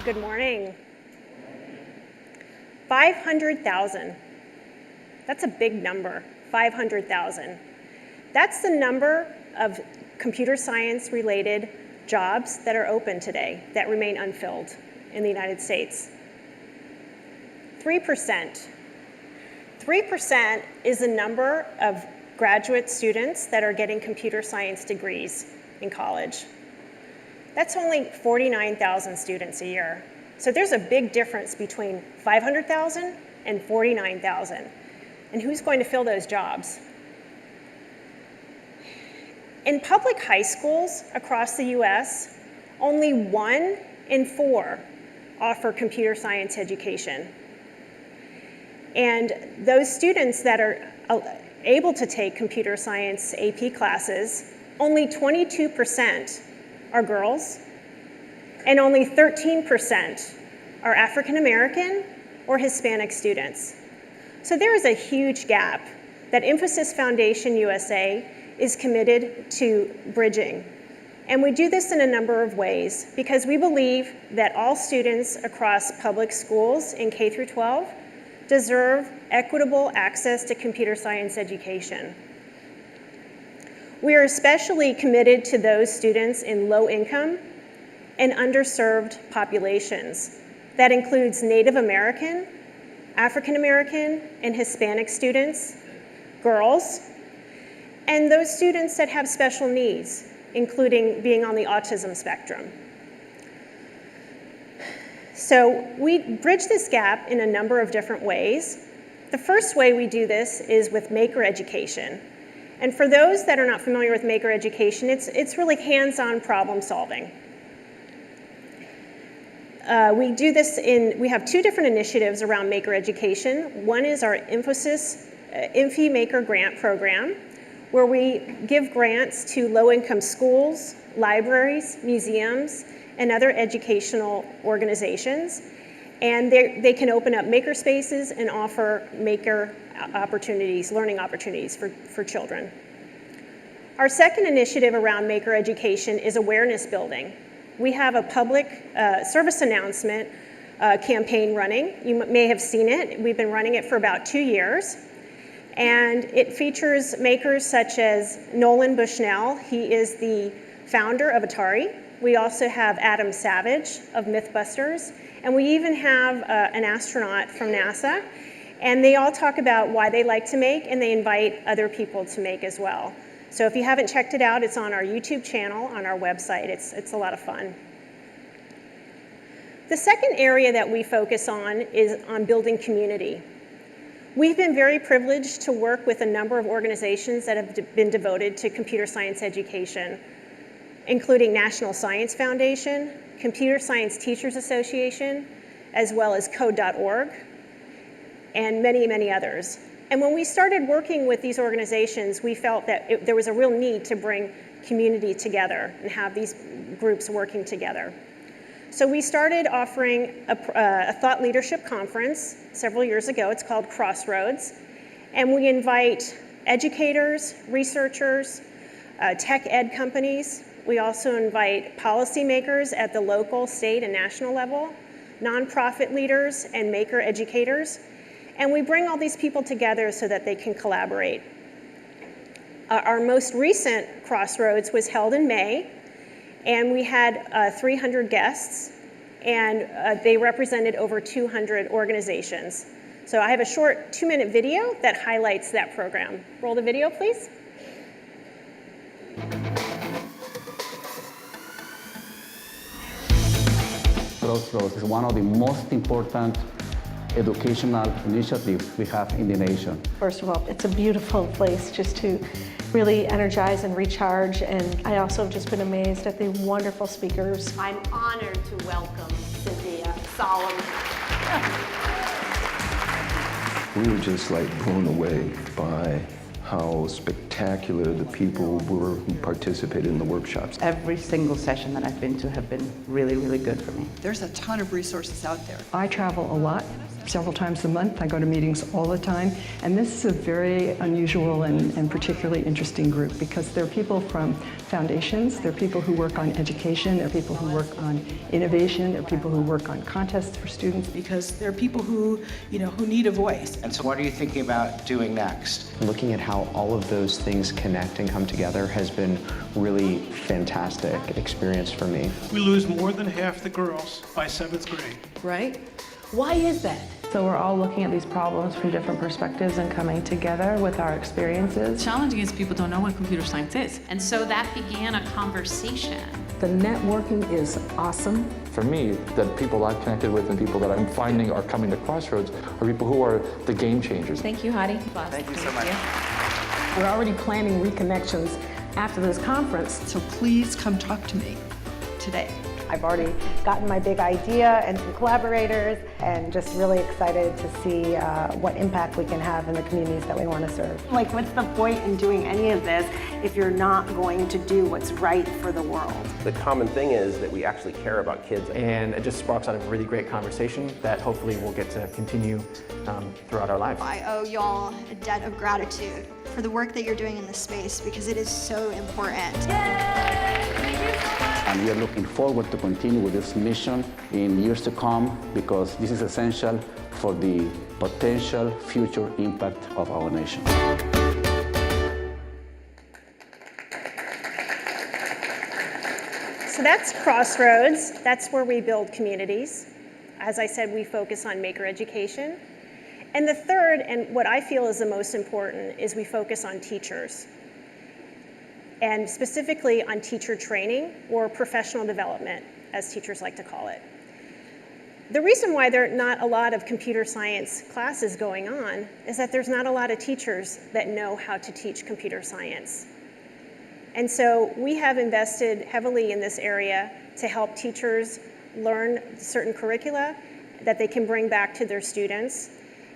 Good morning. 500,000. That's a big number, 500,000. That's the number of computer science related jobs that are open today that remain unfilled in the United States. 3%. 3% is the number of graduate students that are getting computer science degrees in college. That's only 49,000 students a year. So there's a big difference between 500,000 and 49,000. And who's going to fill those jobs? In public high schools across the US, only 1 in 4 offer computer science education. And those students that are able to take computer science AP classes, only 22% are girls, and only 13% are African American or Hispanic students. So there is a huge gap that Infosys Foundation USA is committed to bridging. And we do this in a number of ways because we believe that all students across public schools in K through 12 deserve equitable access to computer science education. We are especially committed to those students in low income and underserved populations. That includes Native American, African American, and Hispanic students, girls, and those students that have special needs, including being on the autism spectrum. So we bridge this gap in a number of different ways. The first way we do this is with maker education. And for those that are not familiar with maker education, it's really hands-on problem solving. We have 2 different initiatives around maker education. One is our Infosys Infi Maker Grant Program, where we give grants to low-income schools, libraries, museums, and other educational organizations. And they can open up maker spaces and offer maker opportunities, learning opportunities for children. Our second initiative around maker education is awareness building. We have a public service announcement campaign running. You may have seen it. We've been running it for about 2 years. And it features makers such as Nolan Bushnell. He is the founder of Atari. We also have Adam Savage of Mythbusters. And we even have an astronaut from NASA. And they all talk about why they like to make, and they invite other people to make as well. So if you haven't checked it out, it's on our YouTube channel, on our website. It's a lot of fun. The second area that we focus on is on building community. We've been very privileged to work with a number of organizations that have been devoted to computer science education, including National Science Foundation, Computer Science Teachers Association, as well as Code.org, and many, many others. And when we started working with these organizations, we felt that there was a real need to bring community together and have these groups working together. So we started offering a thought leadership conference several years ago. It's called CrossRoads. And we invite educators, researchers, tech ed companies. We also invite policymakers at the local, state, and national level, nonprofit leaders, and maker educators. And we bring all these people together so that they can collaborate. Our most recent CrossRoads was held in May, and we had 300 guests, and they represented over 200 organizations. So I have a short 2-minute video that highlights that program. Roll the video, please. CrossRoads is one of the most important educational initiatives we have in the nation. First of all, it's a beautiful place just to really energize and recharge, and I also have just been amazed at the wonderful speakers. I'm honored to welcome Cynthia Solomon. We were just like blown away by how spectacular the people were who participated in the workshops. Every single session that I've been to have been really, really good for me. There's a ton of resources out there. I travel a lot, several times a month. I go to meetings all the time. And this is a very unusual and particularly interesting group because there are people from foundations, there are people who work on education, there are people who work on innovation, there are people who work on contests for students. Because there are people who need a voice. And so what are you thinking about doing next? Looking at how all of those things connect and come together has been really fantastic experience for me. We lose more than half the girls by 7th grade. Right? Why is that? So we're all looking at these problems from different perspectives and coming together with our experiences. Challenging is people don't know what computer science is. And so that began a conversation. The networking is awesome. For me, the people I've connected with and people that I'm finding are coming to CrossRoads are people who are the game changers. Thank you, Hadi. Thank you so much. We're already planning reconnections after this conference. So please come talk to me today. I've already gotten my big idea and some collaborators, and just really excited to see what impact we can have in the communities that we want to serve. Like, what's the point in doing any of this if you're not going to do what's right for the world? The common thing is that we actually care about kids. And it just sparks out a really great conversation that hopefully we'll get to continue throughout our lives. I owe y'all a debt of gratitude for the work that you're doing in this space because it is so important. And we are looking forward to continue with this mission in years to come because this is essential for the potential future impact of our nation. So that's CrossRoads. That's where we build communities. As I said, we focus on maker education. And the third, and what I feel is the most important, is we focus on teachers. And specifically on teacher training or professional development, as teachers like to call it. The reason why there are not a lot of computer science classes going on is that there's not a lot of teachers that know how to teach computer science. And so we have invested heavily in this area to help teachers learn certain curricula that they can bring back to their students.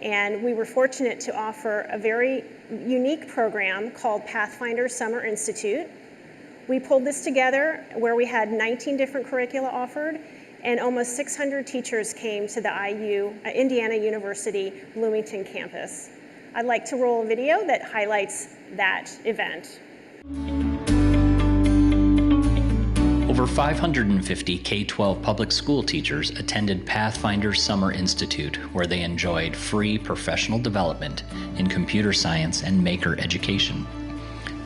And we were fortunate to offer a very unique program called Pathfinders Summer Institute. We pulled this together where we had 19 different curricula offered, and almost 600 teachers came to the Indiana University Bloomington campus. I'd like to roll a video that highlights that event. Over 550 K-12 public school teachers attended Pathfinders Summer Institute, where they enjoyed free professional development in computer science and maker education.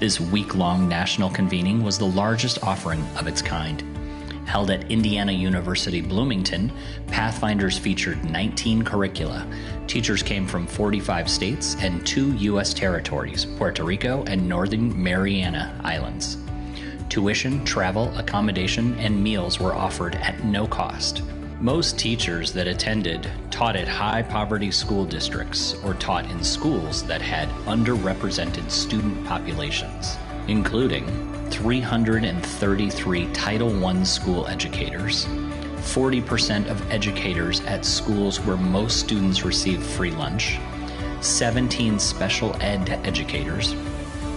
This week-long national convening was the largest offering of its kind. Held at Indiana University Bloomington, Pathfinders featured 19 curricula. Teachers came from 45 states and 2 U.S. territories, Puerto Rico and Northern Mariana Islands. Tuition, travel, accommodation, and meals were offered at no cost. Most teachers that attended taught at high-poverty school districts or taught in schools that had underrepresented student populations, including 333 Title I school educators, 40% of educators at schools where most students receive free lunch, 17 special ed educators,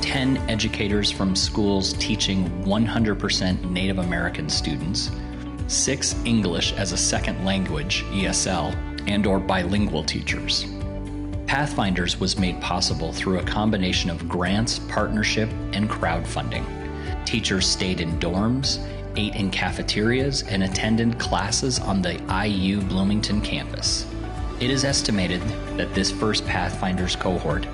10 educators from schools teaching 100% Native American students, 6 English as a second language, ESL, and/or bilingual teachers. Pathfinders was made possible through a combination of grants, partnership, and crowdfunding. Teachers stayed in dorms, ate in cafeterias, and attended classes on the IU Bloomington campus. It is estimated that this first Pathfinders cohort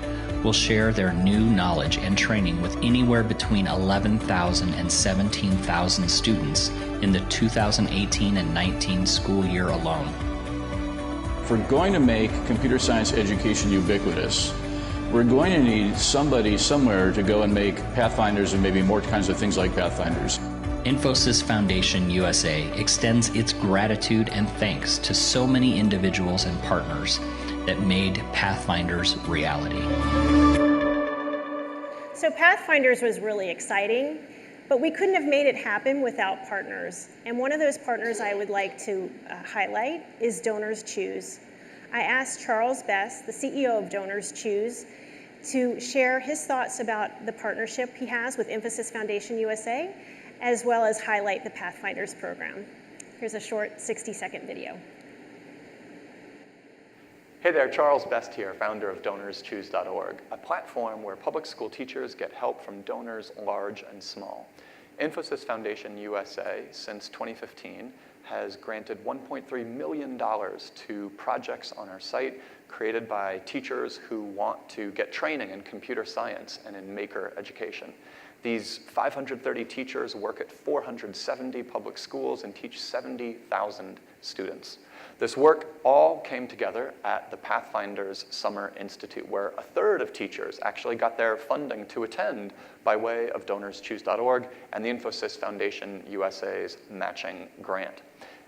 will share their new knowledge and training with anywhere between 11,000 and 17,000 students in the 2018 and 19 school year alone. If we're going to make computer science education ubiquitous, we're going to need somebody somewhere to go and make Pathfinders and maybe more kinds of things like Pathfinders. Infosys Foundation USA extends its gratitude and thanks to so many individuals and partners that made Pathfinders reality. So Pathfinders was really exciting, but we couldn't have made it happen without partners. And one of those partners I would like to highlight is DonorsChoose. I asked Charles Best, the CEO of DonorsChoose, to share his thoughts about the partnership he has with Infosys Foundation USA, as well as highlight the Pathfinders program. Here's a short 60-second video. Hey there, Charles Best here, founder of DonorsChoose.org, a platform where public school teachers get help from donors large and small. Infosys Foundation USA, since 2015, has granted $1.3 million to projects on our site created by teachers who want to get training in computer science and in maker education. These 530 teachers work at 470 public schools and teach 70,000 students. This work all came together at the Pathfinders Summer Institute, where a third of teachers actually got their funding to attend by way of DonorsChoose.org and the Infosys Foundation USA's matching grant.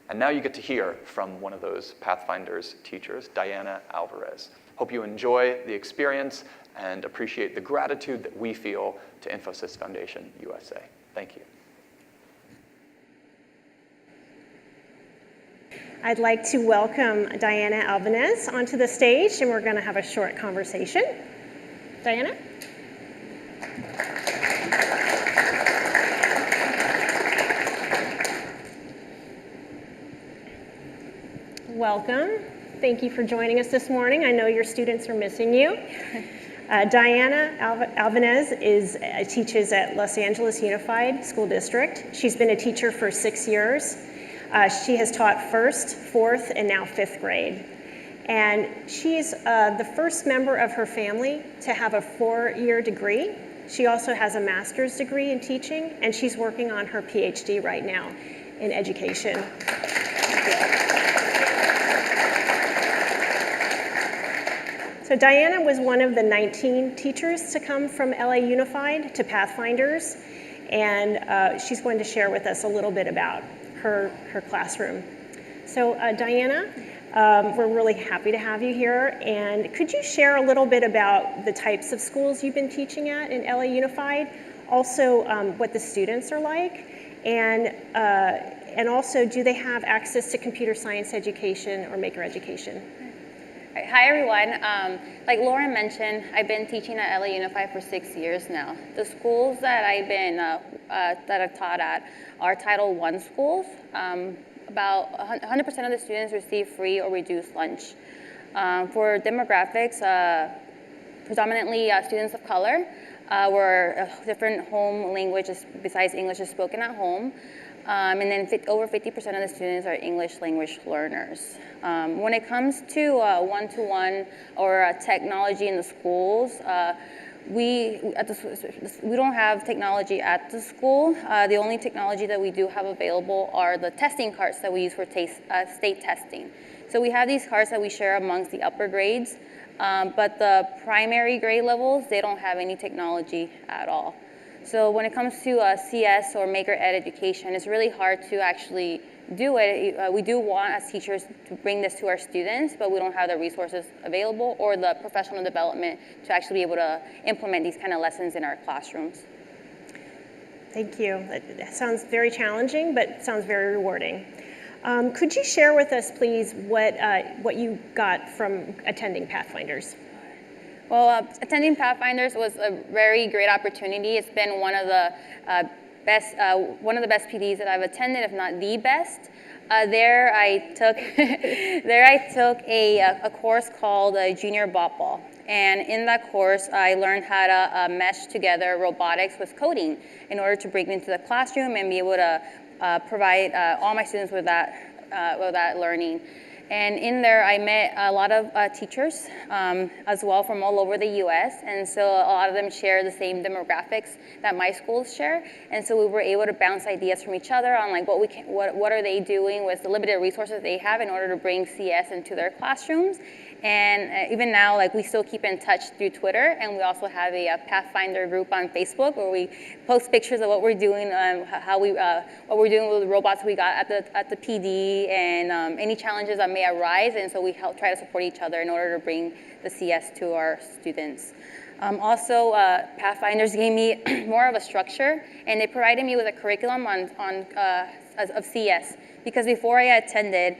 And now you get to hear from one of those Pathfinders teachers, Diana Albanez. Hope you enjoy the experience and appreciate the gratitude that we feel to Infosys Foundation USA. Thank you. I'd like to welcome Diana Albanez onto the stage, and we're going to have a short conversation. Diana? Welcome. Thank you for joining us this morning. I know your students are missing you. Diana Albanez teaches at Los Angeles Unified School District. She's been a teacher for 6 years. She has taught 1st, 4th, and now 5th grade. And she's the first member of her family to have a 4-year degree. She also has a master's degree in teaching, and she's working on her PhD right now in education. So Diana was one of the 19 teachers to come from LA Unified to Pathfinders, and she's going to share with us a little bit about her classroom. So Diana, we're really happy to have you here, and could you share a little bit about the types of schools you've been teaching at in LA Unified, also what the students are like, and also do they have access to computer science education or maker education? Hi everyone. Like Lauren mentioned, I've been teaching at LA Unified for 6 years now. The schools that I've taught at are Title I schools. About 100% of the students receive free or reduced lunch. For demographics, predominantly students of color, where different home languages besides English is spoken at home. And then over 50% of the students are English language learners. When it comes to one-to-one or technology in the schools, we don't have technology at the school. The only technology that we do have available are the testing carts that we use for state testing. So we have these carts that we share amongst the upper grades, but the primary grade levels, they don't have any technology at all. So when it comes to CS or Maker Ed education, it's really hard to actually do it. We do want as teachers to bring this to our students, but we don't have the resources available or the professional development to actually be able to implement these kind of lessons in our classrooms. Thank you. That sounds very challenging, but sounds very rewarding. Could you share with us, please, what you got from attending Pathfinders? Well, attending Pathfinders was a very great opportunity. It's been one of the best PDs that I've attended, if not the best. There I took a course called Junior Bot Ball, and in that course I learned how to mesh together robotics with coding in order to bring it into the classroom and be able to provide all my students with that learning. And in there, I met a lot of teachers as well from all over the U.S. And so a lot of them share the same demographics that my schools share. And so we were able to bounce ideas from each other on like what are they doing with the limited resources they have in order to bring CS into their classrooms. And even now, like we still keep in touch through Twitter, and we also have a Pathfinder group on Facebook where we post pictures of what we're doing, what we're doing with the robots we got at the PD, and any challenges that may arise. And so we try to support each other in order to bring the CS to our students. Also, Pathfinders gave me more of a structure, and they provided me with a curriculum of CS, because before I attended,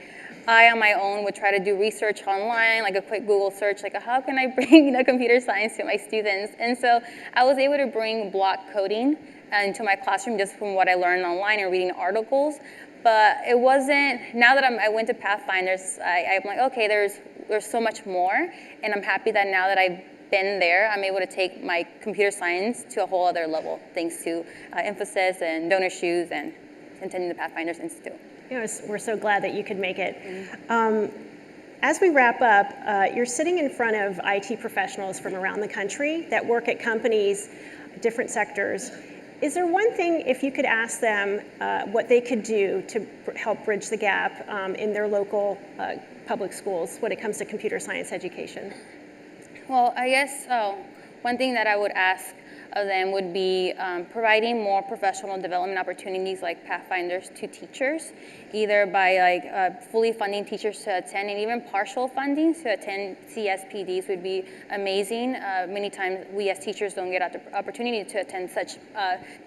I, on my own, would try to do research online, like a quick Google search, like how can I bring computer science to my students? And so I was able to bring block coding into my classroom just from what I learned online and reading articles. But it wasn't, now that I went to Pathfinders, I'm like, okay, there's so much more. And I'm happy that now that I've been there, I'm able to take my computer science to a whole other level, thanks to Infosys and DonorsChoose and attending the Pathfinders Institute. We're so glad that you could make it. As we wrap up, you're sitting in front of IT professionals from around the country that work at companies, different sectors. Is there one thing, if you could ask them what they could do to help bridge the gap in their local public schools when it comes to computer science education? Well, I guess one thing that I would ask of them would be providing more professional development opportunities like Pathfinders to teachers, either by fully funding teachers to attend, and even partial funding to attend CSPDs would be amazing. Many times we as teachers don't get the opportunity to attend such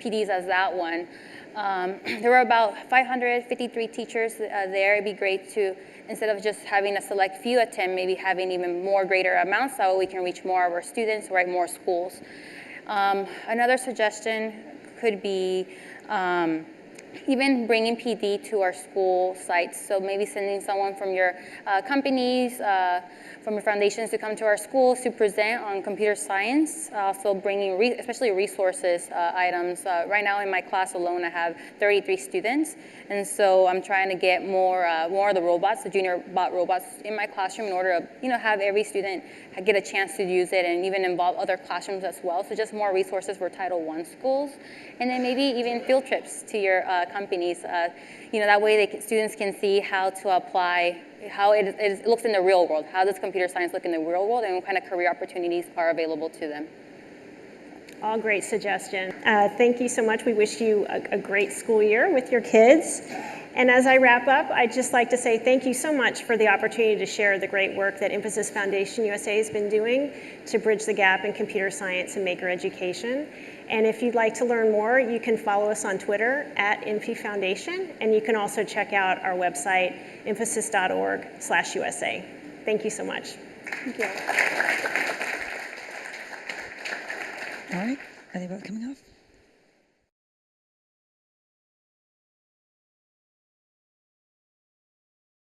PDs as that one. There were about 553 teachers there. It'd be great to, instead of just having a select few attend, maybe having even more greater amounts so we can reach more of our students, right, more schools. Another suggestion could be even bringing PD to our school sites. So maybe sending someone from your companies, from your foundations to come to our schools to present on computer science. Also bringing, especially resources items. Right now in my class alone, I have 33 students. And so I'm trying to get more of the robots, the junior bot robots in my classroom in order to have every student get a chance to use it and even involve other classrooms as well. So just more resources for Title I schools. And then maybe even field trips to your companies. That way students can see how to apply, how it looks in the real world. How does computer science look in the real world, and what kind of career opportunities are available to them? All great suggestions. Thank you so much. We wish you a great school year with your kids. And as I wrap up, I'd just like to say thank you so much for the opportunity to share the great work that Infosys Foundation USA has been doing to bridge the gap in computer science and maker education. And if you'd like to learn more, you can follow us on Twitter @InfyFoundation, and you can also check out our website, infosys.org/USA. Thank you so much. Thank you. All right, are they both coming off?